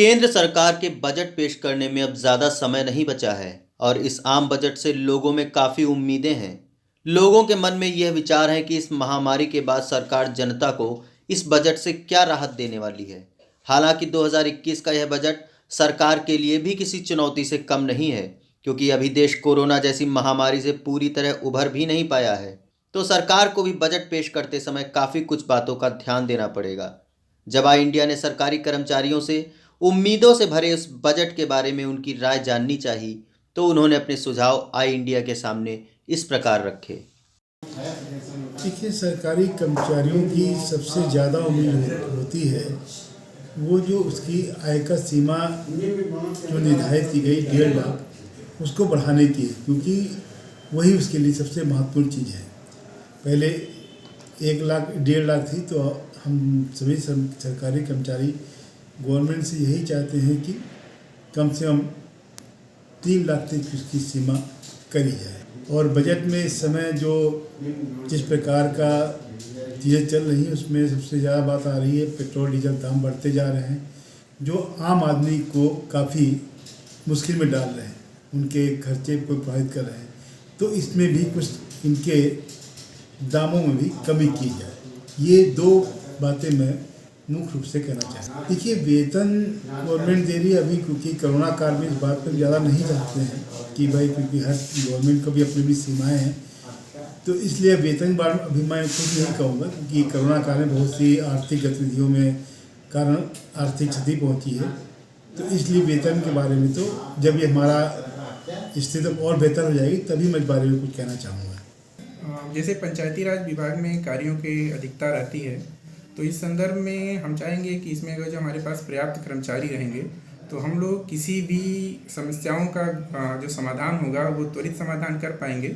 केंद्र सरकार के बजट पेश करने में अब ज़्यादा समय नहीं बचा है और इस आम बजट से लोगों में काफ़ी उम्मीदें हैं। लोगों के मन में यह विचार है कि इस महामारी के बाद सरकार जनता को इस बजट से क्या राहत देने वाली है। हालांकि 2021 का यह बजट सरकार के लिए भी किसी चुनौती से कम नहीं है, क्योंकि अभी देश कोरोना जैसी महामारी से पूरी तरह उभर भी नहीं पाया है। तो सरकार को भी बजट पेश करते समय काफ़ी कुछ बातों का ध्यान देना पड़ेगा। जब आई इंडिया ने सरकारी कर्मचारियों से उम्मीदों से भरे इस बजट के बारे में उनकी राय जाननी चाहिए, तो उन्होंने अपने सुझाव आई इंडिया के सामने इस प्रकार रखे। देखिए, सरकारी कर्मचारियों की सबसे ज़्यादा उम्मीद होती है वो जो उसकी आय का सीमा जो निर्धारित की गई 1.5 लाख उसको बढ़ाने की है, क्योंकि वही उसके लिए सबसे महत्वपूर्ण चीज़ है। पहले 1 लाख 1.5 लाख थी, तो हम सभी सरकारी कर्मचारी गवर्नमेंट से यही चाहते हैं कि कम से कम 3 लाख तक उसकी सीमा करी जाए। और बजट में इस समय जो जिस प्रकार का चीज़ें चल रही हैं उसमें सबसे ज़्यादा बात आ रही है पेट्रोल डीजल दाम बढ़ते जा रहे हैं, जो आम आदमी को काफ़ी मुश्किल में डाल रहे हैं, उनके खर्चे को प्रभावित कर रहे हैं। तो इसमें भी कुछ इनके दामों में भी कमी की जाए। ये 2 बातें मैं मुख्य रूप से कहना चाहता हूँ। देखिए, वेतन गवर्नमेंट दे रही है अभी, क्योंकि कोरोना काल में इस बात पर ज़्यादा नहीं चाहते हैं कि भाई, क्योंकि हर गवर्नमेंट को भी अपनी भी सीमाएँ हैं, तो इसलिए वेतन बार अभी मैं कुछ नहीं कहूँगा, क्योंकि कोरोना काल में बहुत सी आर्थिक गतिविधियों में कारण आर्थिक क्षति पहुँची है। तो इसलिए वेतन के बारे में तो जब ये हमारा स्थिति और बेहतर हो जाएगी तभी मैं इस बारे में कुछ कहना चाहूँगा। जैसे पंचायती राज विभाग में कार्यों की अधिकता रहती है, तो इस संदर्भ में हम चाहेंगे कि इसमें अगर जो हमारे पास पर्याप्त कर्मचारी रहेंगे तो हम लोग किसी भी समस्याओं का जो समाधान होगा वो त्वरित समाधान कर पाएंगे,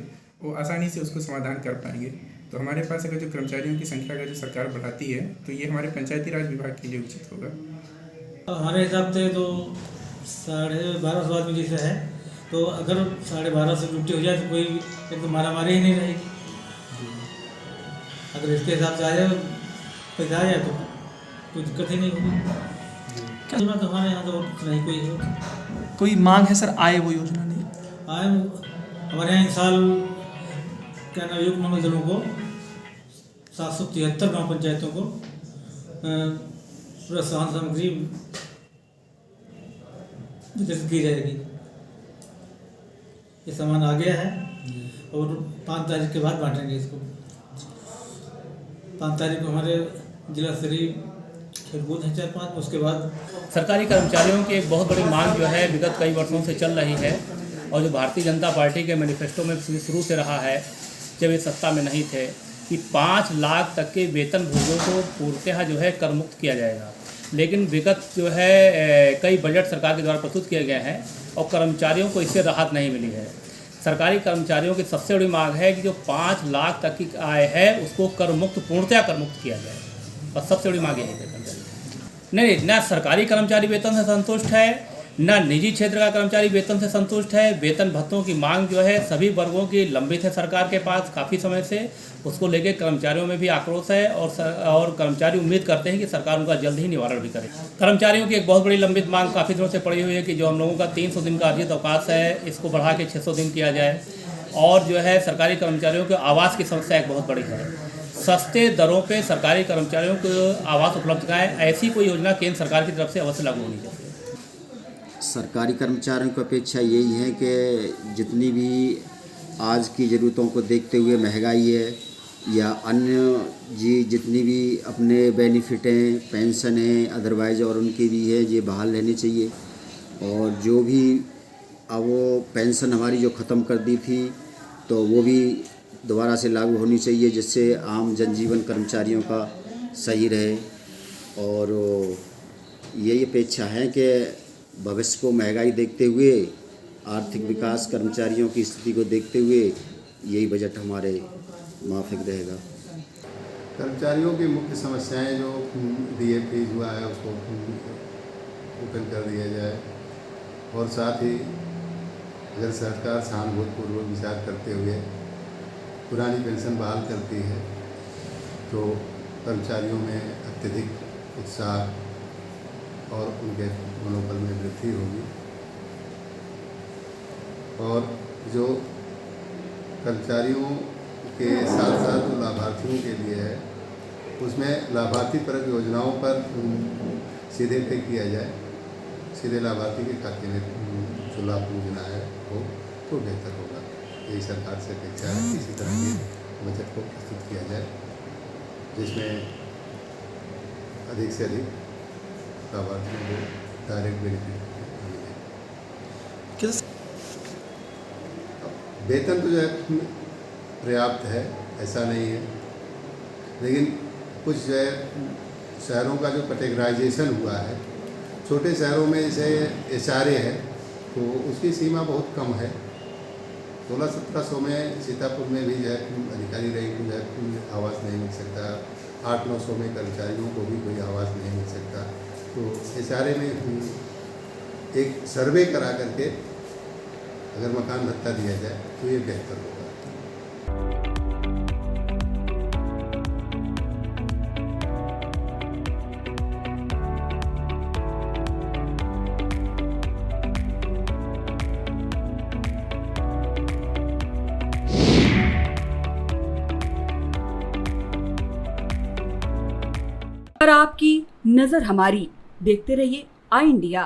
वो आसानी से उसको समाधान कर पाएंगे। तो हमारे पास अगर जो कर्मचारियों की संख्या अगर जो सरकार बढ़ाती है तो ये हमारे पंचायती राज विभाग के लिए उचित होगा। हमारे हिसाब से तो 1250 आदमी जैसे है, तो अगर 1250 से ड्यूटी हो जाए तो कोई एक तो मारामारी ही नहीं रहेगी। अगर इसके हिसाब से आ जाए, पैसा आ जाए तो कोई दिक्कत ही नहीं होगी। योजना तो हमारे यहाँ तो नहीं कोई मांग है सर, आए वो योजना नहीं आए। हमारे यहाँ इस साल क्या नाम युग मंगल दलों को 773 गाँव पंचायतों को प्रोत्साहन सामग्री वितरित की जाएगी। ये सामान आ गया है और 5 तारीख के बाद बांटेंगे इसको। 5 तारीख को हमारे जिला स्तरीय खेलकूद है 4-5, उसके बाद सरकारी कर्मचारियों की एक बहुत बड़ी मांग जो है विगत कई वर्षों से चल रही है, और जो भारतीय जनता पार्टी के मैनिफेस्टो में शुरू से रहा है जब ये सत्ता में नहीं थे, कि 5 लाख तक के वेतन भोगियों को पूर्णतः जो है कर मुक्त किया जाएगा। लेकिन विगत जो है कई बजट सरकार के द्वारा प्रस्तुत किए गए हैं और कर्मचारियों को इससे राहत नहीं मिली है। सरकारी कर्मचारियों की सबसे बड़ी मांग है कि जो 5 लाख तक की आय है उसको कर मुक्त, पूर्णतः कर मुक्त किया जाए। बस सबसे बड़ी मांग यही है। नहीं, ना सरकारी कर्मचारी वेतन से संतुष्ट है, ना निजी क्षेत्र का कर्मचारी वेतन से संतुष्ट है। वेतन भत्तों की मांग जो है सभी वर्गों की लंबित है सरकार के पास काफ़ी समय से, उसको लेके कर्मचारियों में भी आक्रोश है और कर्मचारी उम्मीद करते हैं कि सरकार उनका जल्द ही निवारण भी करे। कर्मचारियों की एक बहुत बड़ी लंबित मांग काफ़ी दिनों से पड़ी हुई है कि जो हम लोगों का 300 दिन का अर्जित अवकाश है इसको बढ़ा के 600 दिन किया जाए। और जो है सरकारी कर्मचारियों के आवास की समस्या एक बहुत बड़ी है। सस्ते दरों पे सरकारी कर्मचारियों को आवास उपलब्ध कराएं, ऐसी कोई योजना केंद्र सरकार की तरफ से अवश्य लागू होनी चाहिए। सरकारी कर्मचारियों की अपेक्षा यही है कि जितनी भी आज की ज़रूरतों को देखते हुए महंगाई है या अन्य जितनी भी अपने बेनिफिट हैं, पेंशन है, अदरवाइज और उनके भी है, ये बहाल रहनी चाहिए। और जो भी अब वो पेंशन हमारी जो ख़त्म कर दी थी तो वो भी दोबारा से लागू होनी चाहिए, जिससे आम जनजीवन कर्मचारियों का सही रहे। और यही अपेक्षा है कि भविष्य को महंगाई देखते हुए, आर्थिक विकास, कर्मचारियों की स्थिति को देखते हुए यही बजट हमारे माफिक रहेगा। कर्मचारियों की मुख्य समस्याएं जो डीए फ्रीज हुआ है उसको ओपन कर दिया जाए, और साथ ही अगर सरकार सहानुभूतिपूर्वक विचार करते हुए पुरानी पेंशन बहाल करती है तो कर्मचारियों में अत्यधिक उत्साह और उनके मनोबल में वृद्धि होगी और जो कर्मचारियों के साथ साथ जो लाभार्थियों के लिए है उसमें लाभार्थी परक योजनाओं पर सीधे पे किया जाए, सीधे लाभार्थी के खाते में जो लाभ योजना है वो तो बेहतर होगा। यही सरकार से अपेक्षा है कि इसी तरह के बजट को प्रस्तुत किया जाए जिसमें अधिक से अधिक लाभार्थियों को डायरेक्ट बेनिफिट मिले। किस वेतन तो जो है पर्याप्त है, ऐसा नहीं है, लेकिन कुछ जो है शहरों का जो कैटेगराइजेशन हुआ है, छोटे शहरों में जैसे एचआरए है तो उसकी सीमा बहुत कम है। 1600-1700 में सीतापुर में भी जो है अधिकारी रही को जो है आवास नहीं मिल सकता, 800-900 में कर्मचारियों को भी कोई आवास नहीं मिल सकता। तो एचआरए में एक सर्वे करा करके अगर मकान भत्ता दिया जाए तो ये बेहतर होगा। पर आपकी नजर हमारी, देखते रहिए आई इंडिया।